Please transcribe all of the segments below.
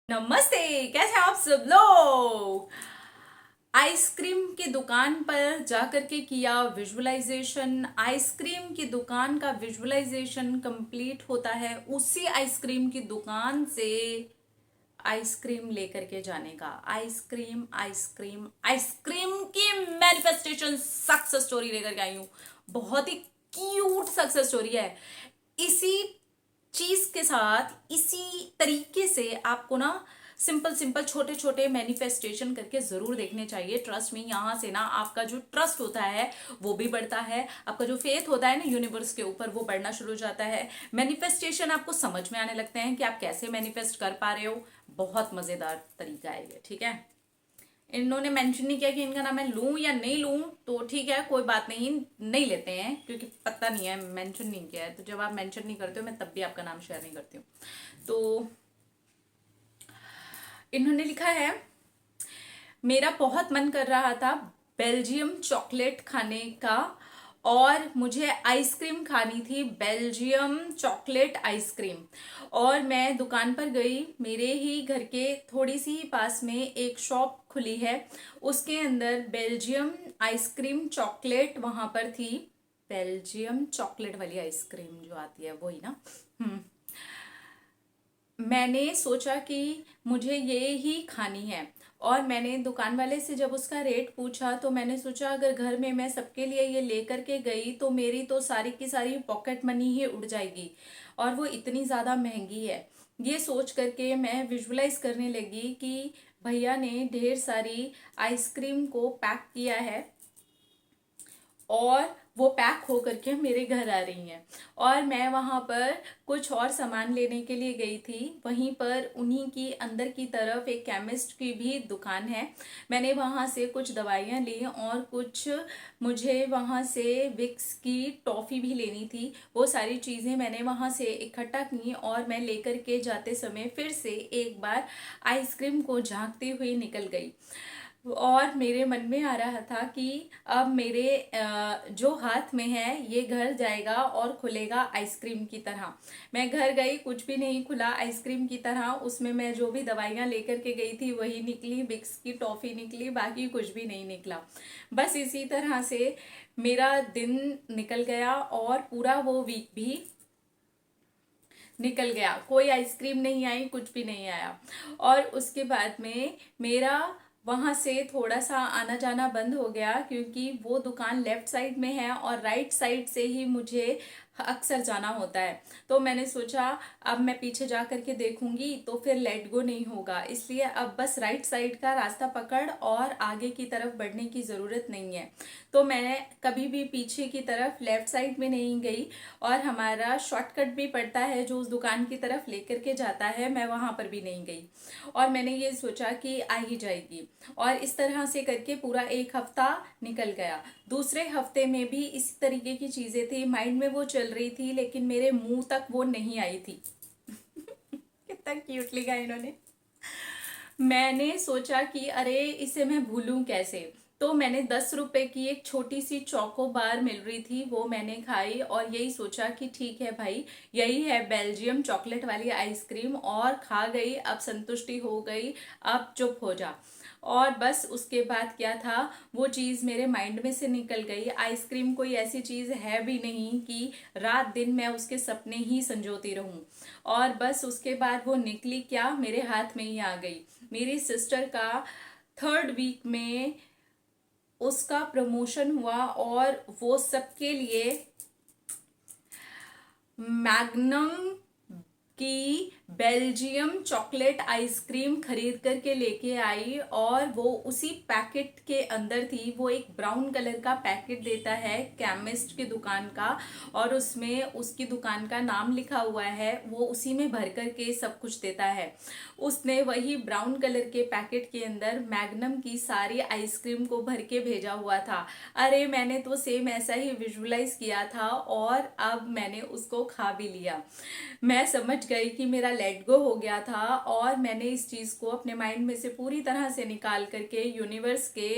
नमस्ते। कैसे हैं आप सब लोग। आइसक्रीम की दुकान पर जाकर के किया विजुअलाइजेशन। आइसक्रीम की दुकान का विजुअलाइजेशन कंप्लीट होता है उसी आइसक्रीम की दुकान से आइसक्रीम लेकर के जाने का। आइसक्रीम आइसक्रीम आइसक्रीम की मैनिफेस्टेशन सक्सेस स्टोरी लेकर के आई हूँ। बहुत ही क्यूट सक्सेस स्टोरी है। इसी चीज के साथ इसी तरीके से आपको ना सिंपल सिंपल छोटे छोटे मैनिफेस्टेशन करके जरूर देखने चाहिए। ट्रस्ट में यहां से ना आपका जो ट्रस्ट होता है वो भी बढ़ता है। आपका जो फेथ होता है ना यूनिवर्स के ऊपर वो बढ़ना शुरू हो जाता है। मैनिफेस्टेशन आपको समझ में आने लगते हैं कि आप कैसे मैनिफेस्ट कर पा रहे हो। बहुत मजेदार तरीका है ये। ठीक है, इन्होंने मेंशन नहीं किया कि इनका नाम मैं लूं या नहीं लूं, तो ठीक है कोई बात नहीं, नहीं लेते हैं क्योंकि पता नहीं है, मेंशन नहीं किया है। तो जब आप मेंशन नहीं करते हो मैं तब भी आपका नाम शेयर नहीं करती हूँ। तो इन्होंने लिखा है, मेरा बहुत मन कर रहा था बेल्जियम चॉकलेट खाने का और मुझे आइसक्रीम खानी थी, बेल्जियम चॉकलेट आइसक्रीम। और मैं दुकान पर गई। मेरे ही घर के थोड़ी सी ही पास में एक शॉप खुली है, उसके अंदर बेल्जियम आइसक्रीम चॉकलेट वहां पर थी। बेल्जियम चॉकलेट वाली आइसक्रीम जो आती है वही ना। मैंने सोचा कि मुझे ये ही खानी है। और मैंने दुकान वाले से जब उसका रेट पूछा तो मैंने सोचा अगर घर में मैं सबके लिए ये लेकर के गई तो मेरी तो सारी की सारी पॉकेट मनी ही उड़ जाएगी, और वो इतनी ज़्यादा महंगी है। ये सोच करके मैं विजुलाइज करने लगी कि भैया ने ढेर सारी आइसक्रीम को पैक किया है और वो पैक हो करके मेरे घर आ रही हैं। और मैं वहाँ पर कुछ और सामान लेने के लिए गई थी। वहीं पर उन्हीं की अंदर की तरफ एक केमिस्ट की भी दुकान है। मैंने वहाँ से कुछ दवाइयाँ ली और कुछ मुझे वहाँ से विक्स की टॉफ़ी भी लेनी थी। वो सारी चीज़ें मैंने वहाँ से इकट्ठा की और मैं लेकर के जाते समय फिर से एक बार आइसक्रीम को झांकती हुई निकल गई। और मेरे मन में आ रहा था कि अब मेरे जो हाथ में है ये घर जाएगा और खुलेगा आइसक्रीम की तरह। मैं घर गई, कुछ भी नहीं खुला आइसक्रीम की तरह। उसमें मैं जो भी दवाइयाँ लेकर के गई थी वही निकली, बिक्स की टॉफ़ी निकली, बाकी कुछ भी नहीं निकला। बस इसी तरह से मेरा दिन निकल गया और पूरा वो वीक भी निकल गया। कोई आइसक्रीम नहीं आई, कुछ भी नहीं आया। और उसके बाद में मेरा वहां से थोड़ा सा आना जाना बंद हो गया क्योंकि वो दुकान लेफ्ट साइड में है और राइट साइड से ही मुझे अक्सर जाना होता है। तो मैंने सोचा अब मैं पीछे जा करके देखूंगी तो फिर लेट गो नहीं होगा, इसलिए अब बस राइट साइड का रास्ता पकड़ और आगे की तरफ बढ़ने की ज़रूरत नहीं है। तो मैं कभी भी पीछे की तरफ लेफ्ट साइड में नहीं गई। और हमारा शॉर्टकट भी पड़ता है जो उस दुकान की तरफ लेकर के जाता है, मैं वहां पर भी नहीं गई। और मैंने ये सोचा कि आ ही जाएगी। और इस तरह से करके पूरा एक हफ्ता निकल गया। दूसरे हफ्ते में भी इसी तरीके की चीजें थी, माइंड में वो चल रही थी लेकिन मेरे मुंह तक वो नहीं आई थी। कितना क्यूट लिखा इन्होंने। मैंने सोचा कि अरे इसे मैं भूलूं कैसे। तो मैंने 10 रुपए की एक छोटी सी चोको बार मिल रही थी, वो मैंने खाई और यही सोचा कि ठीक है भाई, यही है बेल्जियम चॉकलेट वाली आइसक्रीम। और खा गई, अब संतुष्टि हो गई, अब चुप हो जा। और बस उसके बाद क्या था, वो चीज़ मेरे माइंड में से निकल गई। आइसक्रीम कोई ऐसी चीज़ है भी नहीं कि रात दिन मैं उसके सपने ही संजोती रहूं। और बस उसके बाद वो निकली क्या, मेरे हाथ में ही आ गई। मेरी सिस्टर का 3rd वीक में उसका प्रमोशन हुआ और वो सबके लिए मैग्नम की बेल्जियम चॉकलेट आइसक्रीम खरीद करके लेके आई। और वो उसी पैकेट के अंदर थी। वो एक ब्राउन कलर का पैकेट देता है केमिस्ट की दुकान का, और उसमें उसकी दुकान का नाम लिखा हुआ है। वो उसी में भर करके सब कुछ देता है। उसने वही ब्राउन कलर के पैकेट के अंदर मैग्नम की सारी आइसक्रीम को भर के भेजा हुआ था। अरे मैंने तो सेम ऐसा ही विजुअलाइज किया था और अब मैंने उसको खा भी लिया। मैं समझ गई कि मेरा लेट गो हो गया था और मैंने इस चीज को अपने माइंड में से पूरी तरह से निकाल करके यूनिवर्स के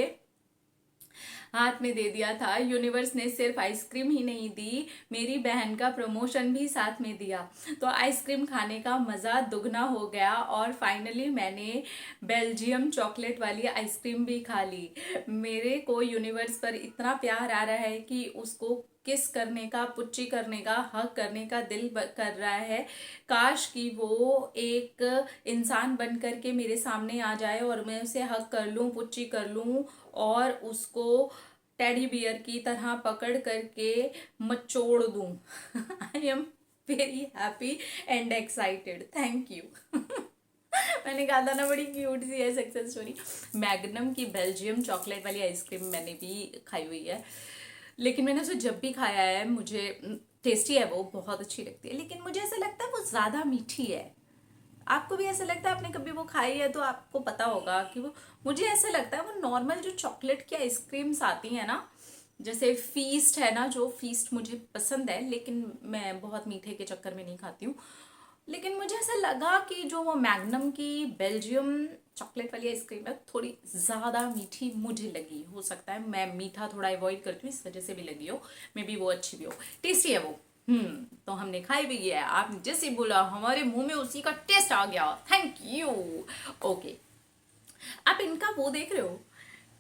हाथ में दे दिया था। यूनिवर्स ने सिर्फ आइसक्रीम ही नहीं दी, मेरी बहन का प्रमोशन भी साथ में दिया। तो आइसक्रीम खाने का मज़ा दुगना हो गया और फाइनली मैंने बेल्जियम चॉकलेट वाली आइसक्रीम भी खा ली। मेरे को यूनिवर्स पर इतना प्यार आ रहा है कि उसको किस करने का, पुच्ची करने का, हक करने का दिल कर रहा है। काश कि वो एक इंसान बन करके मेरे सामने आ जाए और मैं उसे हक कर लूं, पुच्ची कर लूं और उसको टेडी बियर की तरह पकड़ करके मचोड़ दूं। I am very happy and excited, thank you. मैंने कहा था ना, बड़ी क्यूट सी है सक्सेस स्टोरी। मैग्नम की बेल्जियम चॉकलेट वाली आइसक्रीम मैंने भी खाई हुई है, लेकिन मैंने उसे जब भी खाया है, मुझे टेस्टी है, वो बहुत अच्छी लगती है, लेकिन मुझे ऐसा लगता है वो ज़्यादा मीठी है। आपको भी ऐसा लगता है? आपने कभी वो खाई है तो आपको पता होगा कि वो, मुझे ऐसा लगता है वो नॉर्मल जो चॉकलेट की आइसक्रीम्स आती है ना, जैसे फीस्ट है ना, जो फीस्ट मुझे पसंद है, लेकिन मैं बहुत मीठे के चक्कर में नहीं खाती हूँ। लेकिन मुझे ऐसा लगा कि जो वो मैग्नम की बेल्जियम चॉकलेट वाली आइसक्रीम है थोड़ी ज़्यादा मीठी मुझे लगी। हो सकता है मैं मीठा थोड़ा अवॉइड करती हूँ, इस वजह से भी लगी हो, मे बी वो अच्छी भी हो। टेस्टी है वो। तो हमने खाई भी है, आप जैसे बोला हमारे मुंह में उसी का टेस्ट आ गया। Thank you. ओके, आप इनका वो देख रहे हो,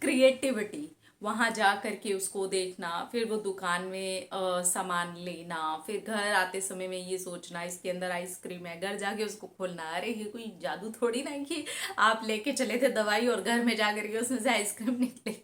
क्रिएटिविटी। वहां जा करके उसको देखना, फिर वो दुकान में सामान लेना, फिर घर आते समय में ये सोचना इसके अंदर आइसक्रीम है, घर जाके उसको खोलना। अरे ये कोई जादू थोड़ी ना है कि आप लेके चले थे दवाई और घर में जा करके उसमें से आइसक्रीम निकले।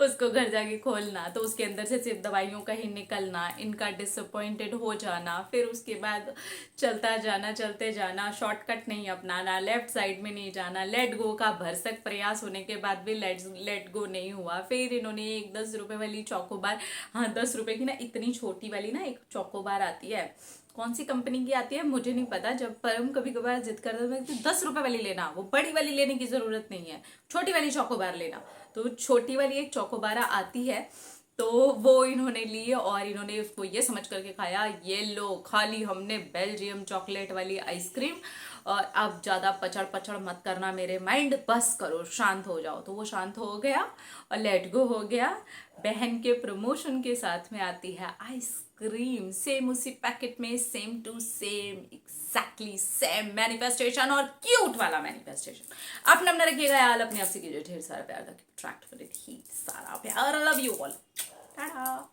उसको घर जाके खोलना तो उसके अंदर से सिर्फ दवाइयों का ही निकलना, इनका डिसअपॉइंटेड हो जाना, फिर उसके बाद चलता जाना, चलते जाना, शॉर्टकट नहीं अपनाना, लेफ्ट साइड में नहीं जाना, लेट गो का भरसक प्रयास होने के बाद भी लेट गो नहीं हुआ। फिर इन्होंने एक 10 रुपए वाली चौकोबार, हाँ 10 रुपए की ना, इतनी छोटी वाली ना एक चौकोबार आती है, कौन सी कंपनी की आती है मुझे नहीं पता। जब पर हम कभी कभार जिद करते हैं कि 10 रुपए वाली लेना, वो बड़ी वाली लेने की जरूरत नहीं है, छोटी वाली चौकोबार लेना, तो छोटी वाली एक चौकोबारा आती है, तो वो इन्होंने ली और इन्होंने उसको ये समझ करके खाया, ये लो खाली हमने बेल्जियम चॉकलेट वाली आइसक्रीम, और अब ज्यादा पचड़ पचड़ मत करना मेरे माइंड, बस करो, शांत हो जाओ। तो वो शांत हो गया और लेट गो हो गया। बहन के प्रमोशन के साथ में आती है आइसक्रीम, सेम उसी पैकेट में, same to same, exactly same manifestation, और क्यूट वाला मैनिफेस्टेशन। अपना अपना रखिएगा यार, अपने आप से कीजिए ढेर सारा प्यार, ताकि अट्रैक्ट करे ढेर सारा प्यार। I love you all, Tata.